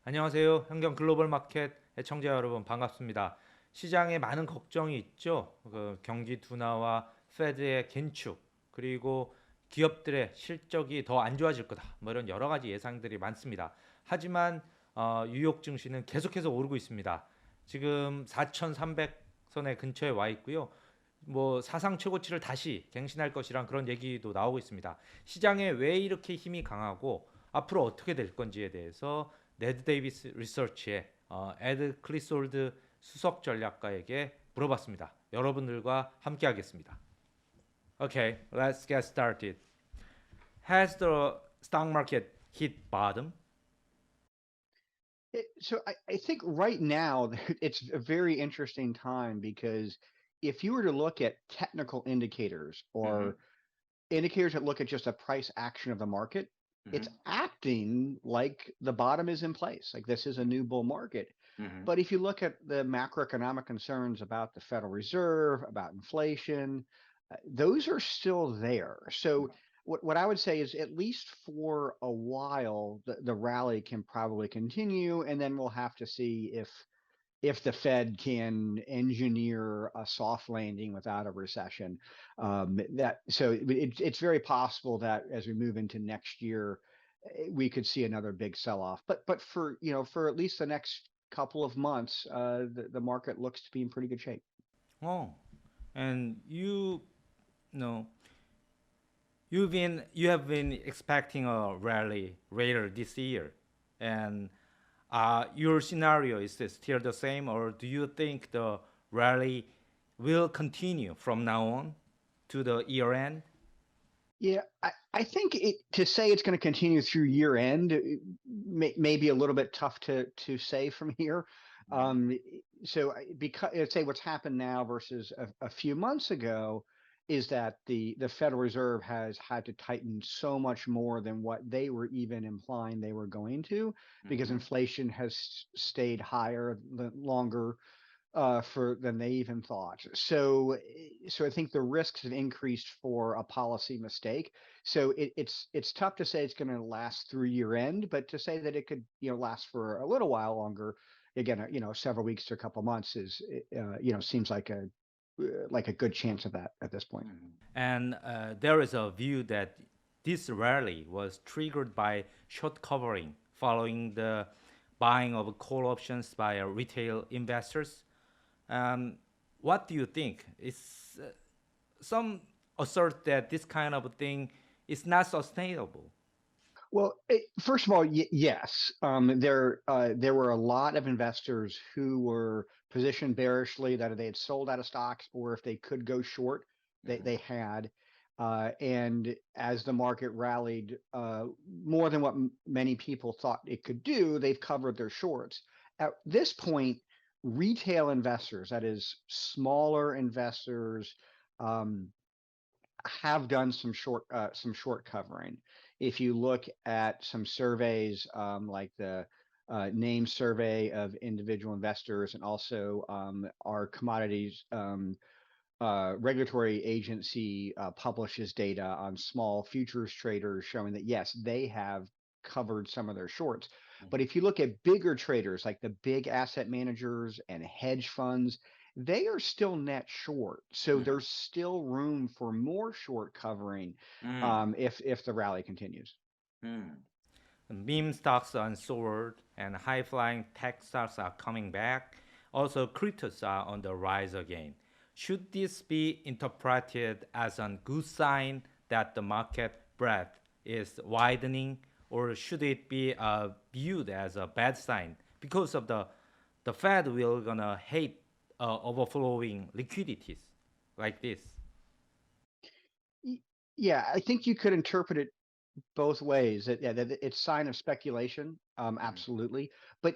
안녕하세요. 한경글로벌마켓 애청자 여러분 반갑습니다. 시장에 많은 걱정이 있죠. 경기 둔화와 페드의 긴축 그리고 기업들의 실적이 더 안 좋아질 거다. 뭐 이런 여러 가지 예상들이 많습니다. 하지만 뉴욕 증시는 계속해서 오르고 있습니다. 지금 4,300선의 근처에 와 있고요. 뭐 사상 최고치를 다시 갱신할 것이란 그런 얘기도 나오고 있습니다. 시장에 왜 이렇게 힘이 강하고 앞으로 어떻게 될 건지에 대해서 네드 데이비스 리서치의 에드 클리솔드 수석 전략가에게 물어봤습니다. 여러분들과 함께하겠습니다. Okay, let's get started. Has the stock market hit bottom? So I think right now it's a very interesting time because if you were to look at technical indicators Mhm, or indicators that look at just a price action of the market, it's mhm, acting like the bottom is in place. Like this is a new bull market. mhm, But if you look at the macroeconomic concerns about the Federal Reserve, about inflation, those are still there. So what I would say is at least for a while, the rally can probably continue, and then we'll have to see if the Fed can engineer a soft landing without a recession. It's very possible that as we move into next year, we could see another big sell-off. But for for at least the next couple of months, the market looks to be in pretty good shape. Oh, and know, you have been expecting a rally later this year, and your scenario is still the same, or do you think the rally will continue from now on to the year end? Yeah, I think to say it's going to continue through year end may be a little bit tough to say from here. Um, because let's say what's happened now versus a few months ago is that the Federal Reserve has had to tighten so much more than what they were even implying they were going to, because Mhm. inflation has stayed higher longer for than they even thought. So I think the risks have increased for a policy mistake. So it's tough to say it's going to last through year end, but to say that it could last for a little while longer, again, several weeks to a couple months is seems like a good chance of that at this point. And there is a view that this rally was triggered by short covering following the buying of call options by retail investors. Um, what do you think? Some assert that this kind of thing is not sustainable. Well, first of all, yes, there were a lot of investors who were positioned bearishly that they had sold out of stocks, or if they could go short, they had. And as the market rallied more than what many people thought it could do, they've covered their shorts. At this point, retail investors, that is, smaller investors, um, have done some short covering. If you look at some surveys like the name survey of individual investors and also our commodities regulatory agency publishes data on small futures traders showing that yes, they have covered some of their shorts. But if you look at bigger traders like the big asset managers and hedge funds, they are still net short. So Mhm. there's still room for more short covering Mm. if the rally continues. Mm. Meme stocks are soared and high flying tech stocks are coming back. Also, cryptos are on the rise again. Should this be interpreted as a good sign that the market breadth is widening, or should it be viewed as a bad sign because of the Fed will gonna hate overflowing liquidities like this? Y- Yeah, I think you could interpret it both ways. That it's sign of speculation, absolutely. But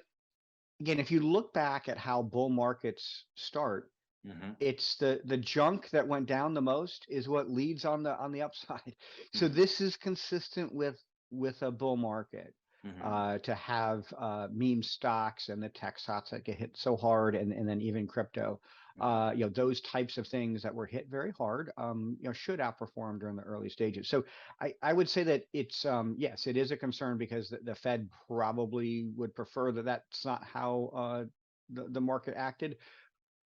again, if you look back at how bull markets start, Mhm, it's the junk that went down the most is what leads on the upside. So mhm, this is consistent with a bull market. to have meme stocks and the tech stocks that get hit so hard, and then even crypto. Those types of things that were hit very hard, should outperform during the early stages. So I would say that it's, yes, it is a concern because the Fed probably would prefer that that's not how the market acted,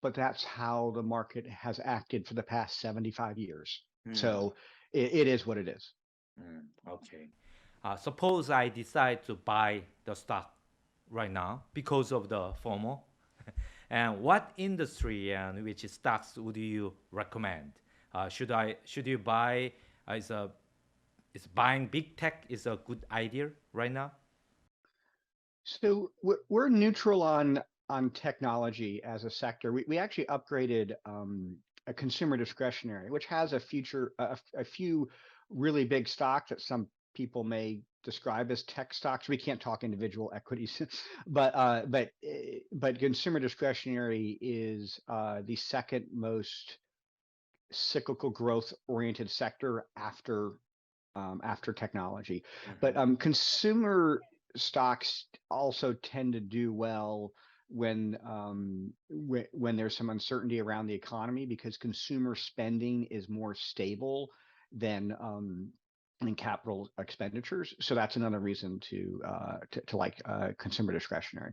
but that's how the market has acted for the past 75 years. So it is what it is. Okay. Suppose I decide to buy the stock right now because of the FOMO. And what industry and which stocks would you recommend? Should you buy? Is buying big tech is a good idea right now? So we're neutral on technology as a sector. We actually upgraded a consumer discretionary, which has a few really big stocks that some people may describe as tech stocks. We can't talk individual equities, but consumer discretionary is the second most cyclical growth oriented sector after technology. But consumer stocks also tend to do well when there's some uncertainty around the economy, because consumer spending is more stable than capital expenditures. So that's another reason to like consumer discretionary.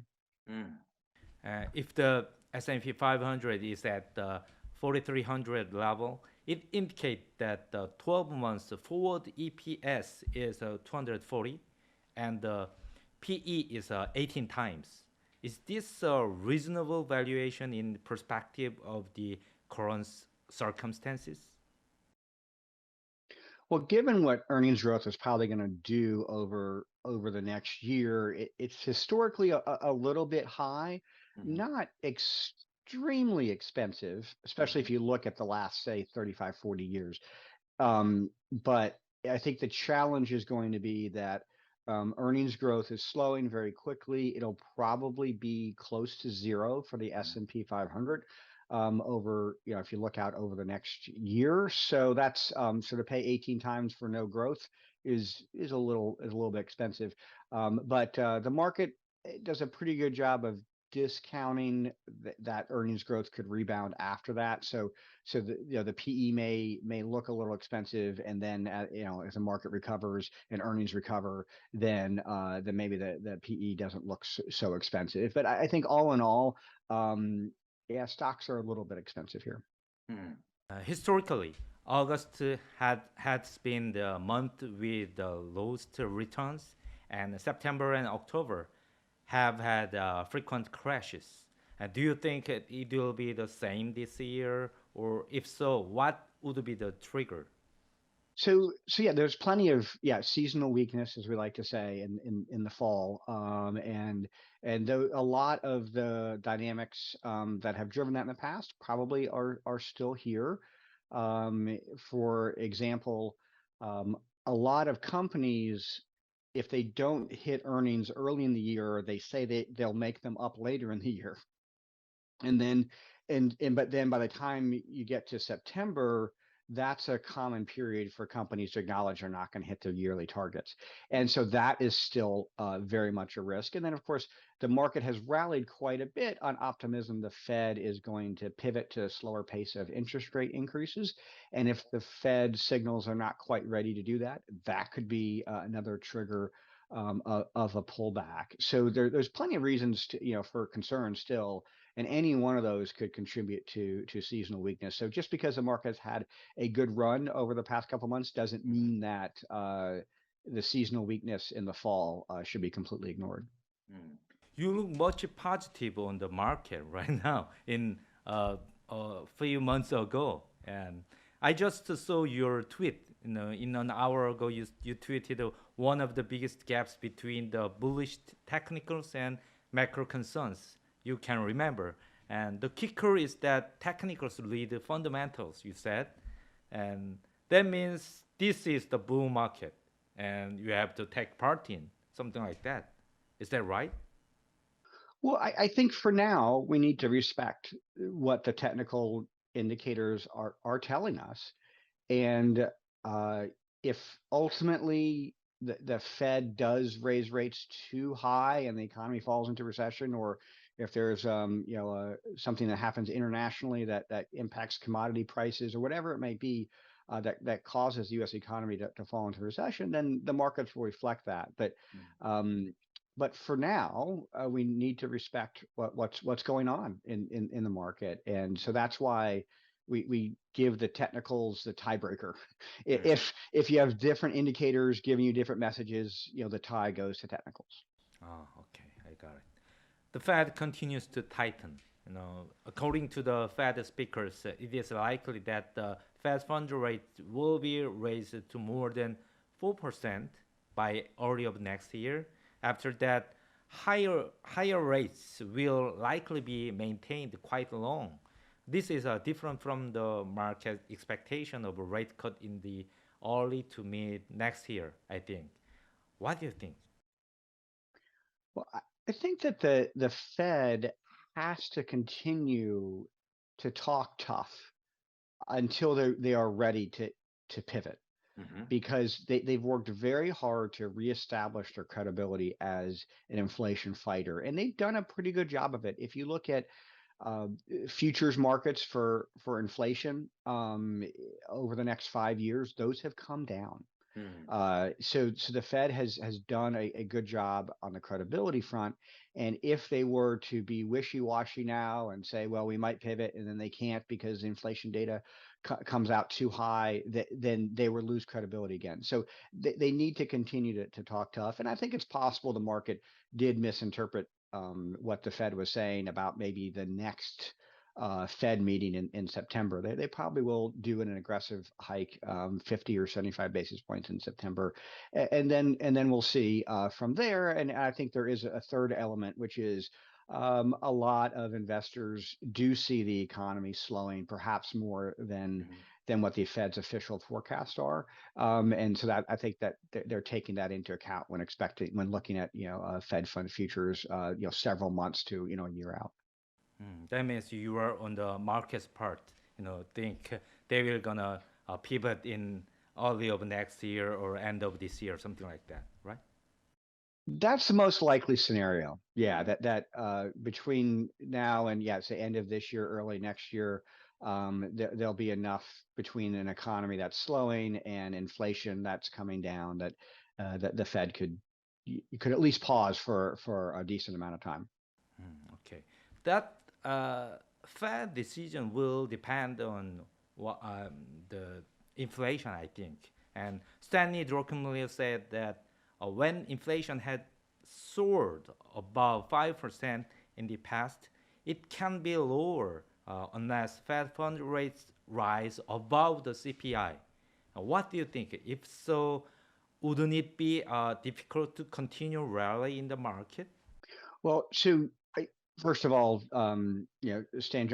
If the S&P 500 is at the 4,300 level, it indicates that the 12 months forward EPS is 240 and the PE is 18 times. Is this a reasonable valuation in perspective of the current circumstances? Well, given what earnings growth is probably going to do over the next year, it's historically a little bit high, not extremely expensive, especially if you look at the last, say, 35, 40 years. But I think the challenge is going to be that earnings growth is slowing very quickly. It'll probably be close to zero for the S&P 500 over, if you look out over the next year. So that's so to pay 18 times for no growth is a little bit expensive. But the market does a pretty good job of discounting that earnings growth could rebound after that. So the PE may look a little expensive, and then as the market recovers and earnings recover, then maybe the PE doesn't look so expensive. But I think all in all, yeah, stocks are a little bit expensive here. Historically, August has been the month with the lowest returns, and September and October have had frequent crashes. Do you think it will be the same this year, or if so, what would be the trigger? So yeah, there's plenty of seasonal weakness, as we like to say, in the fall, and a lot of the dynamics that have driven that in the past probably are still here. For example, a lot of companies, if they don't hit earnings early in the year, they say they'll make them up later in the year, and then but then by the time you get to September, that's a common period for companies to acknowledge they're not going to hit their yearly targets. And so that is still very much a risk. And then, of course, the market has rallied quite a bit on optimism the Fed is going to pivot to a slower pace of interest rate increases. And if the Fed signals are not quite ready to do that, that could be another trigger of a pullback. So there's plenty of reasons for concern still, and any one of those could contribute to seasonal weakness. So just because the market has had a good run over the past couple of months doesn't mean that the seasonal weakness in the fall should be completely ignored. You look much positive on the market right now in a few months ago, and I just saw your tweet. In an hour ago, you tweeted one of the biggest gaps between the bullish technicals and macro concerns you can remember. And the kicker is that technicals lead fundamentals, you said. And that means this is the bull market and you have to take part in something like that. Is that right? Well, I think for now, we need to respect what the technical indicators are telling us. And if ultimately the Fed does raise rates too high and the economy falls into recession, or if there's something that happens internationally that impacts commodity prices or whatever it may be, that causes the U.S. economy to fall into recession, then the markets will reflect that. Um, but for now, we need to respect what's going on in the market, and so that's why we give the technicals the tiebreaker. If you have different indicators giving you different messages, the tie goes to technicals. Oh, okay, I got it. The Fed continues to tighten. According to the Fed speakers, it is likely that the Fed fund rate will be raised to more than 4% by early of next year. After that, higher rates will likely be maintained quite long. This is different from the market expectation of a rate cut in the early to mid next year, I think. What do you think? Well, I think that the Fed has to continue to talk tough until they are ready to pivot, because they've worked very hard to reestablish their credibility as an inflation fighter, and they've done a pretty good job of it. If you look at uh, futures markets for inflation over the next 5 years, those have come down. So the Fed has done a good job on the credibility front. And if they were to be wishy-washy now and say, well, we might pivot, and then they can't because the inflation data comes out too high, then they will lose credibility again. So they need to continue to talk tough. And I think it's possible the market did misinterpret what the Fed was saying about maybe the next Fed meeting in September. They probably will do an aggressive hike, 50 or 75 basis points in September, and then we'll see from there. And I think there is a third element, which is a lot of investors do see the economy slowing, perhaps more than what the Fed's official forecasts are, and so that I think that they're taking that into account when looking at Fed fund futures, several months to a year out. That means you are on the market's part. Think they will gonna pivot in early of next year or end of this year, something like that, right? That's the most likely scenario. Yeah, that between now and, yeah, say end of this year, early next year, there'll be enough between an economy that's slowing and inflation that's coming down that the Fed could at least pause for a decent amount of time. Okay, that Fed decision will depend on what the inflation, I think. And Stanley Druckenmiller said that when inflation had soared above 5% in the past, it can be lower unless Fed fund rates rise above the CPI. What do you think? If so, wouldn't it be difficult to continue rally in the market? Well, so first of all, Stan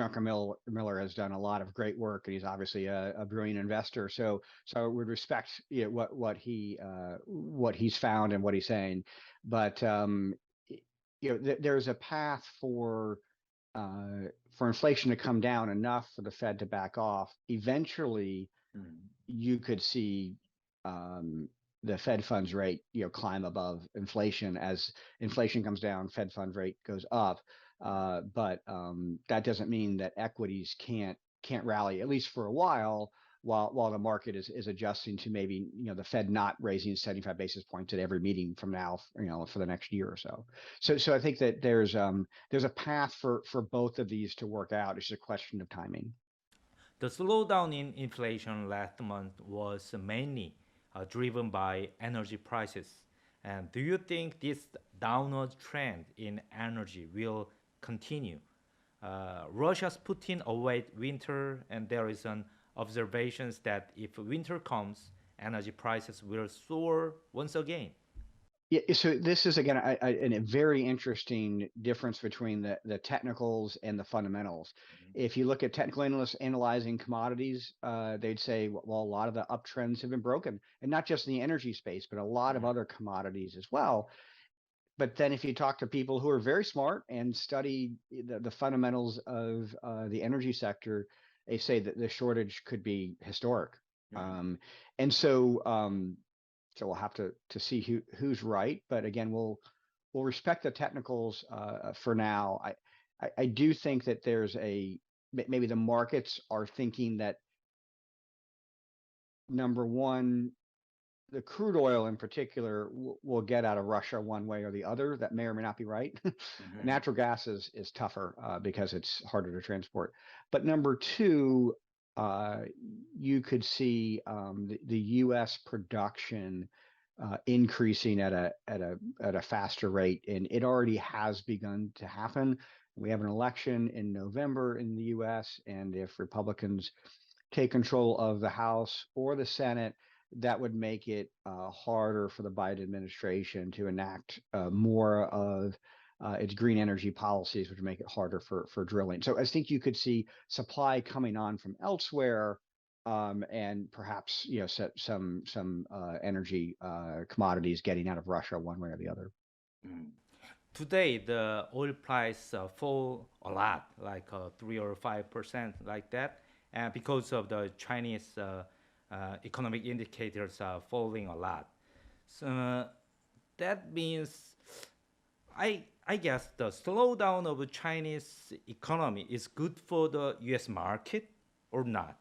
Miller has done a lot of great work, and he's obviously a brilliant investor. So I would respect what he's found and what he's saying, but there's a path for inflation to come down enough for the Fed to back off. Eventually, you could see the Fed funds rate, climb above inflation. As inflation comes down, Fed fund rate goes up. But that doesn't mean that equities can't rally, at least for a while the market is adjusting to maybe the Fed not raising 75 basis points at every meeting from now, for the next year or so. So I think that there's a path for both of these to work out. It's just a question of timing. The slowdown in inflation last month was mainly driven by energy prices. And do you think this downward trend in energy will continue? Russia's Putin awaits winter, and there is an observations that if winter comes, energy prices will soar once again. Yeah, so this is again a very interesting difference between the technicals and the fundamentals. If you look at technical analysts analyzing commodities, they'd say, well, a lot of the uptrends have been broken, and not just in the energy space, but a lot of other commodities as well. But then if you talk to people who are very smart and study the fundamentals of the energy sector, they say that the shortage could be historic. And so So we'll have to see who's right. But again, we'll respect the technicals for now. I do think that there's maybe the markets are thinking that number one, the crude oil in particular will get out of Russia one way or the other. That may or may not be right. Mhm. Natural gas is tougher because it's harder to transport. But number two, uh, you could see the U.S. production increasing at a faster rate, and it already has begun to happen. We have an election in November in the U.S., and if Republicans take control of the House or the Senate, that would make it harder for the Biden administration to enact more of its green energy policies, which would make it harder for drilling. So I think you could see supply coming on from elsewhere, and perhaps some energy commodities getting out of Russia one way or the other. Mm. Today, the oil price fall a lot, like 3 or 5%, like that, and because of the Chinese economic indicators are falling a lot. So that means I guess the slowdown of the Chinese economy is good for the U.S. market or not?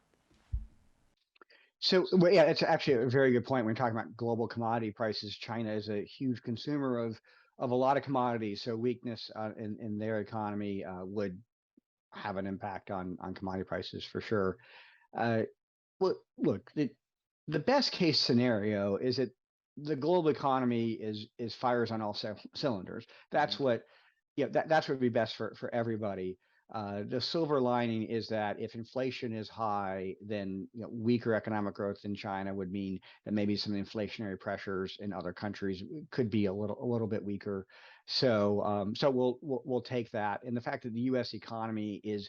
So, well, yeah, it's actually a very good point when talking about global commodity prices. China is a huge consumer of a lot of commodities, so weakness in their economy would have an impact on commodity prices for sure. Uh, look, the best case scenario is that the global economy is fires on all cylinders. That's Mhm. what that's what would be best for everybody. The silver lining is that if inflation is high, then weaker economic growth in China would mean that maybe some inflationary pressures in other countries could be a little bit weaker. So we'll take that, and the fact that the U.S. economy is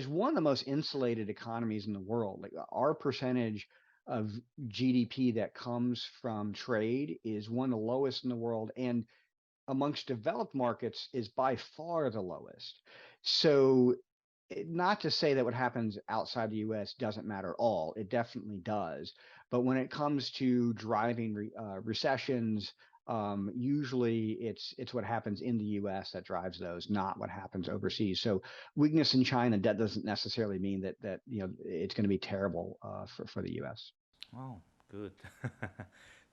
one of the most insulated economies in the world. Like our percentage of GDP that comes from trade is one of the lowest in the world, and amongst developed markets is by far the lowest. So not to say that what happens outside the US doesn't matter at all. It definitely does. But when it comes to driving recessions, usually it's what happens in the US that drives those, not what happens overseas. So weakness in China, that doesn't necessarily mean that it's going to be terrible for the US. Oh, good.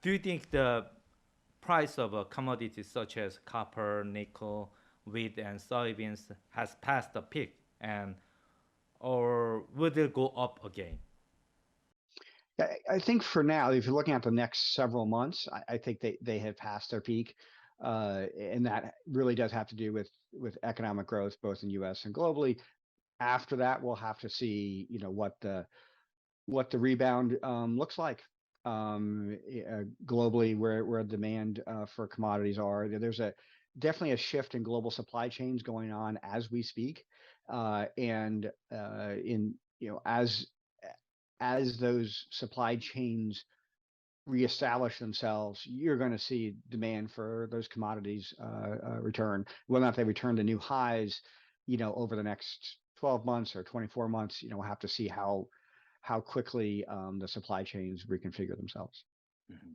Do you think the price of commodities such as copper, nickel, wheat, and soybeans has passed the peak, and or will it go up again? I think for now, if you're looking at the next several months, I think they have passed their peak, and that really does have to do with economic growth, both in U.S. and globally. After that, we'll have to see, what the rebound looks like globally, where demand for commodities are. There's definitely a shift in global supply chains going on as we speak, and in as those supply chains reestablish themselves, you're going to see demand for those commodities return. Whether or not they return to new highs, over the next 12 months or 24 months, we'll have to see how quickly the supply chains reconfigure themselves. Mhm.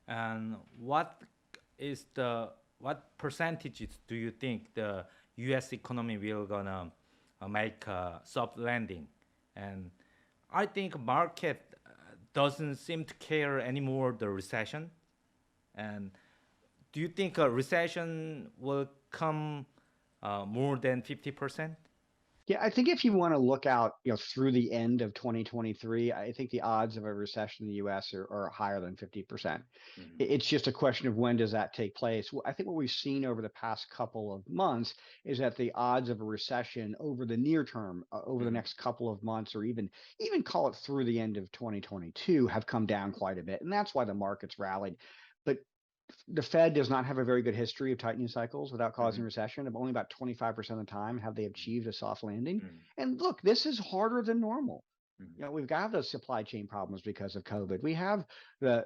And what percentages do you think the U.S. economy will gonna make a soft landing? And I think market doesn't seem to care anymore the recession. And do you think a recession will come more than 50%? Yeah, I think if you want to look out, through the end of 2023, I think the odds of a recession in the U.S. are higher than 50%. Mhm. It's just a question of when does that take place. I think what we've seen over the past couple of months is that the odds of a recession over the near term, over the Mhm. next couple of months, or even call it through the end of 2022, have come down quite a bit, and that's why the markets rallied. But the Fed does not have a very good history of tightening cycles without causing Mhm. recession. Of only about 25% of the time have they achieved a soft landing. Mhm. And look, this is harder than normal. Mhm. We've got those supply chain problems because of COVID. We have the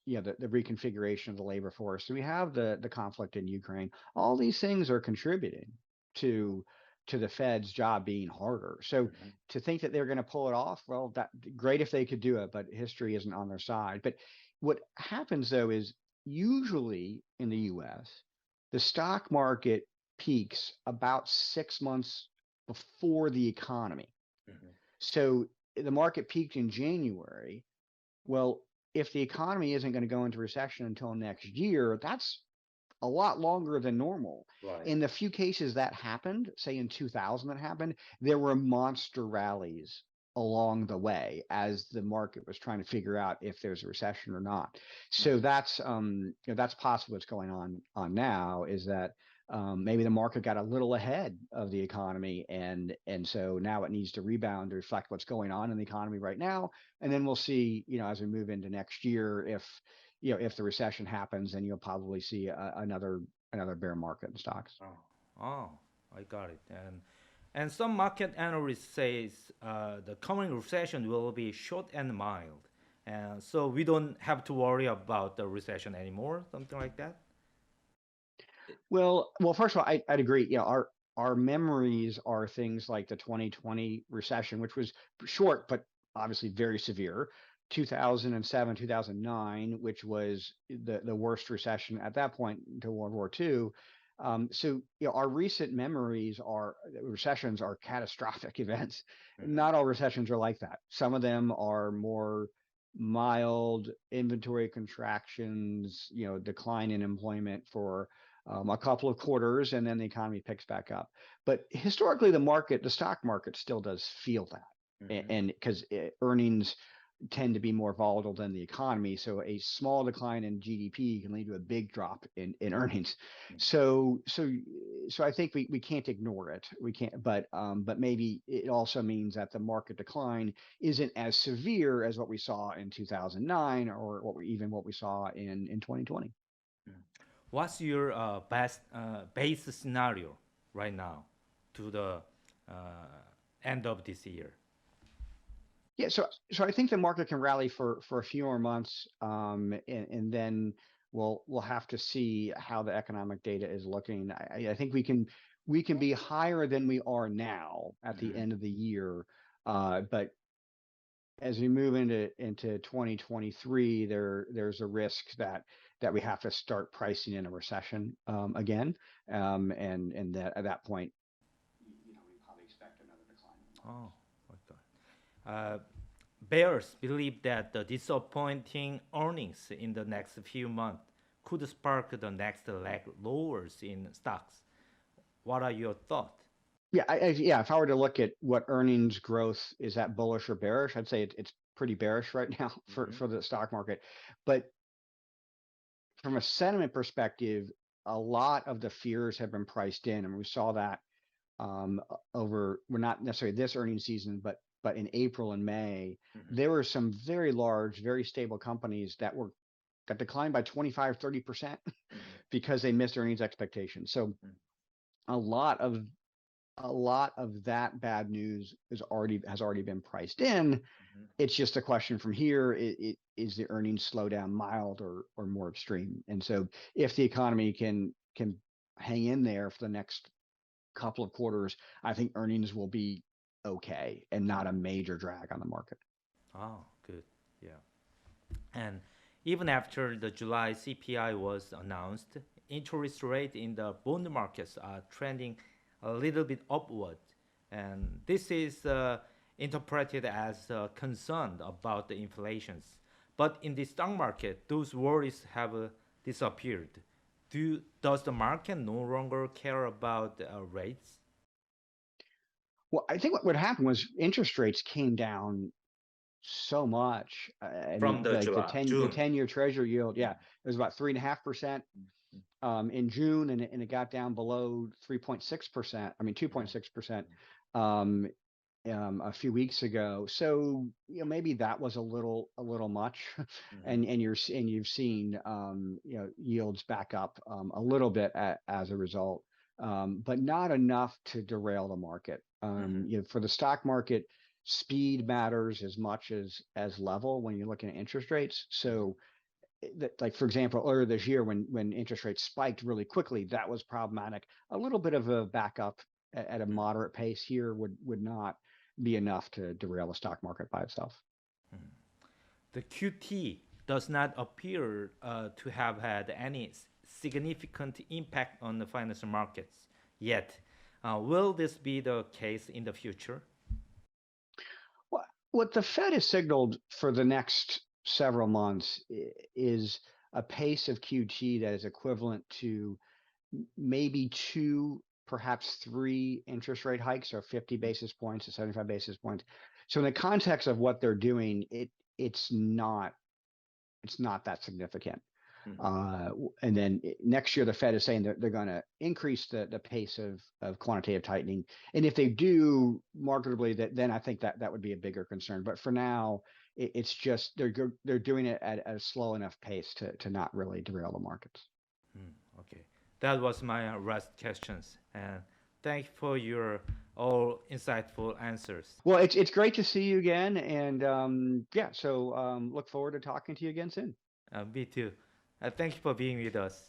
reconfiguration of the labor force. We have the conflict in Ukraine. All these things are contributing to to the Fed's job being harder. So to think that they're going to pull it off, well, that great if they could do it, but history isn't on their side. But what happens though is usually in the US, the stock market peaks about 6 months before the economy. So the market peaked in January. Well, if the economy isn't going to go into recession until next year, that's a lot longer than normal. Right. In the few cases that happened, say in 2000 that happened, there were monster rallies along the way as the market was trying to figure out if there's a recession or not. So that's that's possibly what's going on now, is that maybe the market got a little ahead of the economy, and so now it needs to rebound to reflect what's going on in the economy right now, and then we'll see, as we move into next year, if the recession happens, then you'll probably see another bear market in stocks. Oh, I got it. And some market analysts says the coming recession will be short and mild, and so we don't have to worry about the recession anymore, something like that. Well, first of all, I'd agree. Our memories are things like the 2020 recession, which was short but obviously very severe. 2007, 2009, which was the worst recession at that point until World War II. So our recent memories are recessions are catastrophic events. Not all recessions are like that. Some of them are more mild inventory contractions, decline in employment for a couple of quarters, and then the economy picks back up. But historically, the stock market still does feel that, and because earnings tend to be more volatile than the economy. So a small decline in GDP can lead to a big drop in earnings. So I think we can't ignore it. We can't, but maybe it also means that the market decline isn't as severe as what we saw in 2009 or what we saw in 2020. What's your base scenario right now to the end of this year? Yeah, so I think the market can rally for a few more months, and then we'll have to see how the economic data is looking. I think we can be higher than we are now at the end of the year, but as we move into 2023, there's a risk that we have to start pricing in a recession again, and that at that point, we probably expect another decline. Oh, okay. Bears believe that the disappointing earnings in the next few months could spark the next leg lowers in stocks. What are your thoughts? Yeah, if I were to look at what earnings growth is, that bullish or bearish, I'd say it's pretty bearish right now for the stock market. But from a sentiment perspective, a lot of the fears have been priced in, and we saw that we're not necessarily this earnings season, but in April and May, there were some very large, very stable companies that declined by 25-30% because they missed earnings expectations. So a lot of that bad news has already been priced in. It's just a question from here: is the earnings slowdown mild or more extreme? And so, if the economy can hang in there for the next couple of quarters, I think earnings will be okay and not a major drag on the market. Oh, good. Yeah. And even after the July CPI was announced, interest rates in the bond markets are trending a little bit upward. And this is interpreted as concern about the inflations. But in the stock market, those worries have disappeared. Does the market no longer care about rates? Well, I think what happened was interest rates came down so much. From the like July, the June. 10-year treasury yield, it was about 3.5% in June, and it got down below 3.6%. I mean 2.6% a few weeks ago. So maybe that was a little much, and you've seen yields back up a little bit as a result, but not enough to derail the market. For the stock market, speed matters as much as level when you're looking at interest rates. So like, for example, earlier this year when interest rates spiked really quickly, that was problematic. A little bit of a backup at a moderate pace here would not be enough to derail the stock market by itself. The QT does not appear to have had any significant impact on the financial markets yet. Will this be the case in the future? Well, what the Fed has signaled for the next several months is a pace of QT that is equivalent to maybe 2, perhaps 3 interest rate hikes, or 50 basis points to 75 basis points. So in the context of what they're doing, it's not that significant. And then next year, the Fed is saying they're going to increase the pace of quantitative tightening. And if they do marketably, then I think that would be a bigger concern. But for now, it's just they're doing it at a slow enough pace to not really derail the markets. Okay, that was my last questions, and thank you for your all insightful answers. Well, it's great to see you again, and so look forward to talking to you again soon. Me too. Thank you for being with us.